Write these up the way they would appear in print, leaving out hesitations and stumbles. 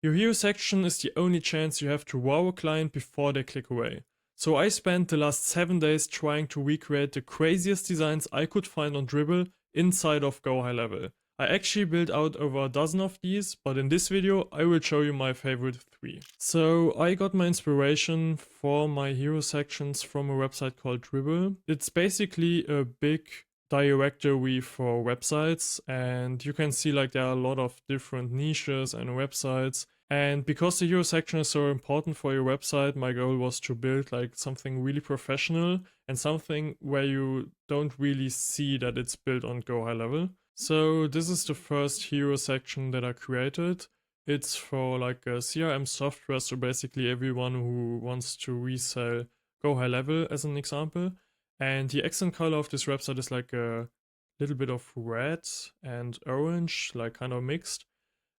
Your hero section is the only chance you have to wow a client before they click away. So I spent the last 7 days trying to recreate the craziest designs I could find on Dribbble inside of GoHighLevel. I actually built out over a dozen of these, but in this video I will show you my favorite 3. So I got my inspiration for my hero sections from a website called Dribbble. It's basically a big directory for websites, and you can see like there are a lot of different niches and websites. And because the hero section is so important for your website, my goal was to build like something really professional and something where you don't really see that it's built on GoHighLevel. So this is the first hero section that I created. It's for like a CRM software, so basically everyone who wants to resell GoHighLevel as an example. And the accent color of this website is like a little bit of red and orange, like kind of mixed.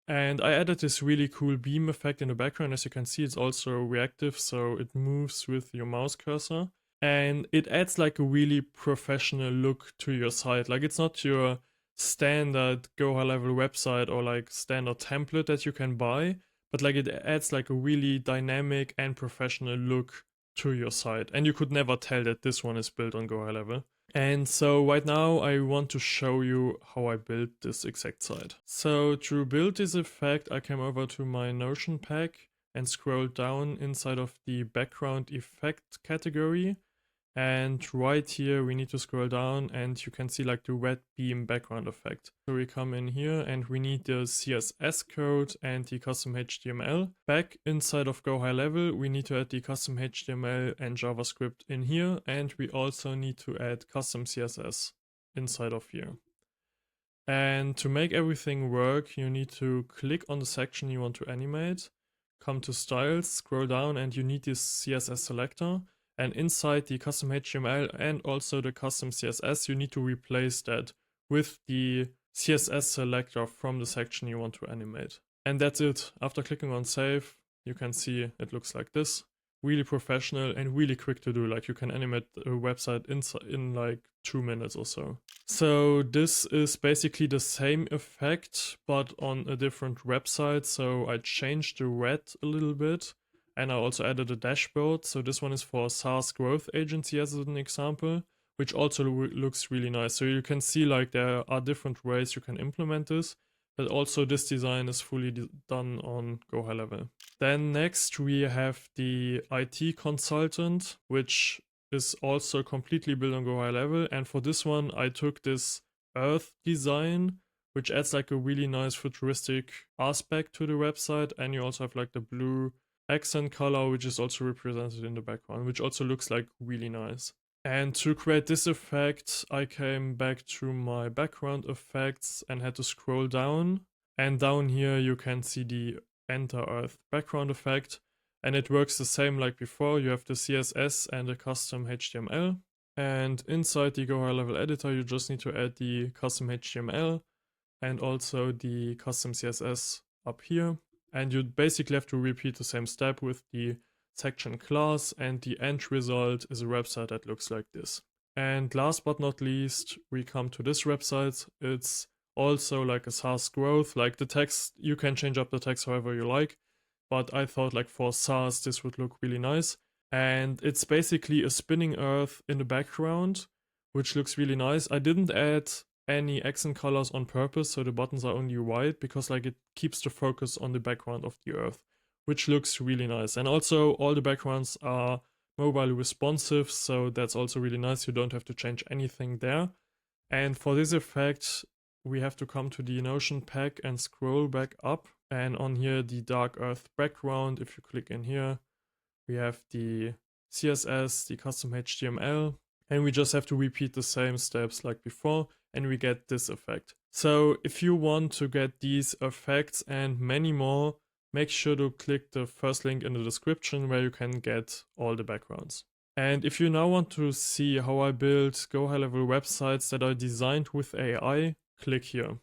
And I added this really cool beam effect in the background. As you can see, it's also reactive, so it moves with your mouse cursor. And it adds like a really professional look to your site. Like it's not your standard GoHighLevel website or like standard template that you can buy, but like it adds like a really dynamic and professional look to your site. And you could never tell that this one is built on GoHighLevel. And so right now I want to show you how I built this exact site. So to build this effect, I came over to my Notion pack and scrolled down inside of the background effect category. And right here we need to scroll down and you can see like the red beam background effect. So we come in here and we need the CSS code and the custom HTML. Back inside of GoHighLevel, we need to add the custom HTML and JavaScript in here, and we also need to add custom CSS inside of here. And to make everything work, you need to click on the section you want to animate, come to styles, scroll down, and you need this CSS selector. And inside the custom HTML and also the custom CSS, you need to replace that with the CSS selector from the section you want to animate. And that's it. After clicking on save, you can see it looks like this. Really professional and really quick to do. Like you can animate a website in like 2 minutes or so. So this is basically the same effect, but on a different website. So I changed the red a little bit. And I also added a dashboard. So this one is for SaaS growth agency as an example, which also looks really nice. So you can see like there are different ways you can implement this, but also this design is fully done on GoHighLevel. Then next we have the IT consultant, which is also completely built on GoHighLevel. And for this one, I took this earth design, which adds like a really nice futuristic aspect to the website. And you also have like the blue accent color, which is also represented in the background, which also looks like really nice. And to create this effect, I came back to my background effects and had to scroll down. And down here you can see the Enter Earth background effect. And it works the same like before. You have the CSS and the custom HTML. And inside the GoHighLevel editor, you just need to add the custom HTML and also the custom CSS up here. And you basically have to repeat the same step with the section class, and the end result is a website that looks like this. And last but not least, we come to this website. It's also like a SaaS growth, like the text, you can change up the text however you like, but I thought like for SaaS this would look really nice. And it's basically a spinning earth in the background, which looks really nice. I didn't add any accent colors on purpose, so the buttons are only white, because like it keeps the focus on the background of the earth, which looks really nice. And also all the backgrounds are mobile responsive, so that's also really nice. You don't have to change anything there. And for this effect, we have to come to the Notion pack and scroll back up. And on here, the dark earth background, if you click in here, we have the CSS, the custom HTML, and we just have to repeat the same steps like before, and we get this effect. So if you want to get these effects and many more, make sure to click the first link in the description where you can get all the backgrounds. And if you now want to see how I build GoHighLevel websites that are designed with AI, click here.